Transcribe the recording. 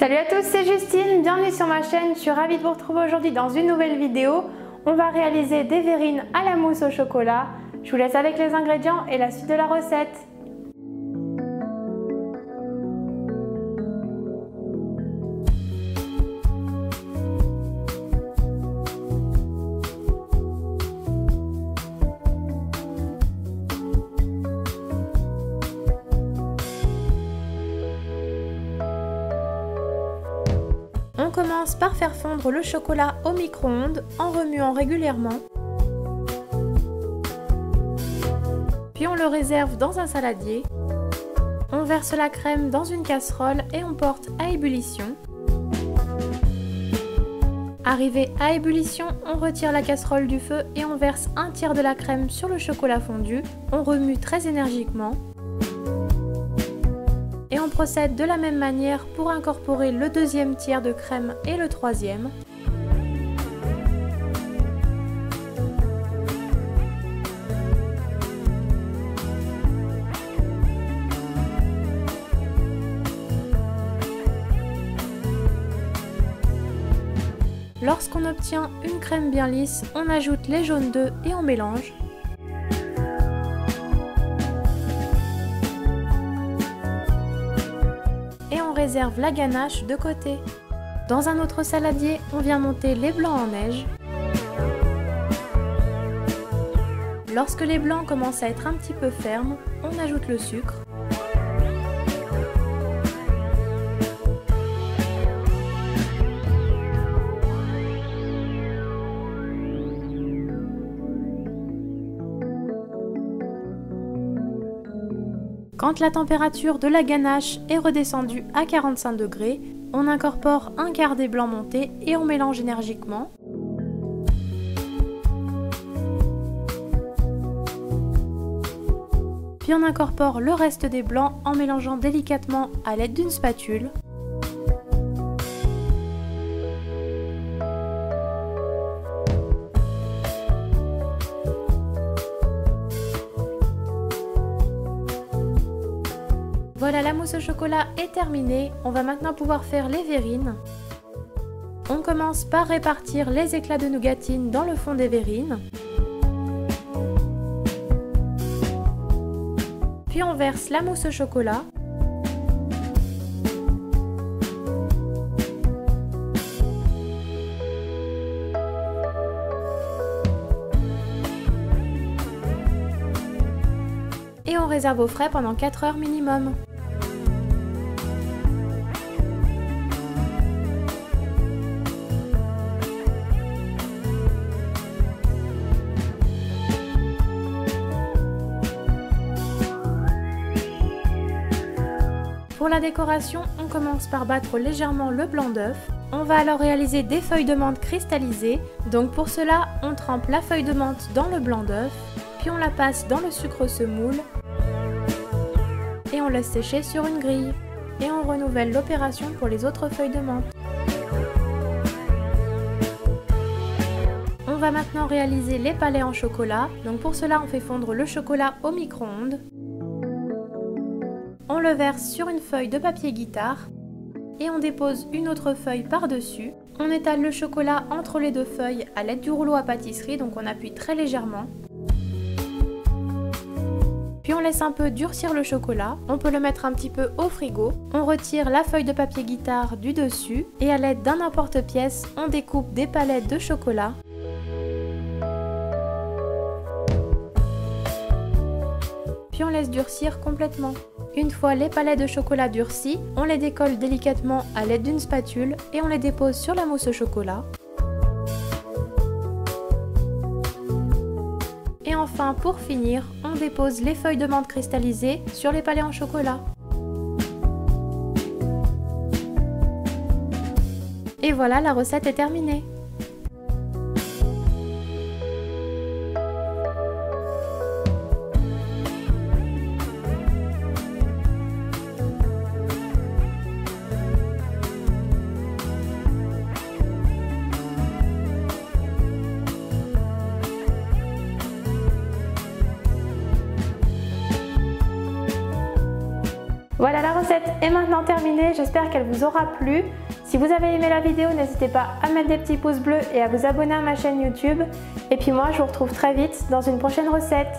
Salut à tous, c'est Justine, bienvenue sur ma chaîne, je suis ravie de vous retrouver aujourd'hui dans une nouvelle vidéo. On va réaliser des verrines à la mousse au chocolat. Je vous laisse avec les ingrédients et la suite de la recette. On commence par faire fondre le chocolat au micro-ondes en remuant régulièrement. Puis on le réserve dans un saladier. On verse la crème dans une casserole et on porte à ébullition. Arrivé à ébullition, on retire la casserole du feu et on verse un tiers de la crème sur le chocolat fondu. On remue très énergiquement. Et on procède de la même manière pour incorporer le deuxième tiers de crème et le troisième. Lorsqu'on obtient une crème bien lisse, on ajoute les jaunes d'œufs et on mélange. Réserve la ganache de côté. Dans un autre saladier, on vient monter les blancs en neige. Lorsque les blancs commencent à être un petit peu fermes, on ajoute le sucre. Quand la température de la ganache est redescendue à 45 degrés, on incorpore un quart des blancs montés et on mélange énergiquement. Puis on incorpore le reste des blancs en mélangeant délicatement à l'aide d'une spatule. Voilà, la mousse au chocolat est terminée, on va maintenant pouvoir faire les verrines. On commence par répartir les éclats de nougatine dans le fond des verrines. Puis on verse la mousse au chocolat. Et on réserve au frais pendant 4 heures minimum. Pour la décoration, on commence par battre légèrement le blanc d'œuf. On va alors réaliser des feuilles de menthe cristallisées. Donc pour cela, on trempe la feuille de menthe dans le blanc d'œuf, puis on la passe dans le sucre semoule et on laisse sécher sur une grille. Et on renouvelle l'opération pour les autres feuilles de menthe. On va maintenant réaliser les palets en chocolat. Donc pour cela, on fait fondre le chocolat au micro-ondes. On le verse sur une feuille de papier guitare et on dépose une autre feuille par-dessus. On étale le chocolat entre les deux feuilles à l'aide du rouleau à pâtisserie, donc on appuie très légèrement. Puis on laisse un peu durcir le chocolat, on peut le mettre un petit peu au frigo. On retire la feuille de papier guitare du dessus et à l'aide d'un emporte-pièce, on découpe des palettes de chocolat. Puis on laisse durcir complètement. Une fois les palets de chocolat durcis, on les décolle délicatement à l'aide d'une spatule et on les dépose sur la mousse au chocolat. Et enfin, pour finir, on dépose les feuilles de menthe cristallisées sur les palets en chocolat. Et voilà, la recette est terminée. Voilà, la recette est maintenant terminée, j'espère qu'elle vous aura plu. Si vous avez aimé la vidéo, n'hésitez pas à mettre des petits pouces bleus et à vous abonner à ma chaîne YouTube. Et puis moi, je vous retrouve très vite dans une prochaine recette.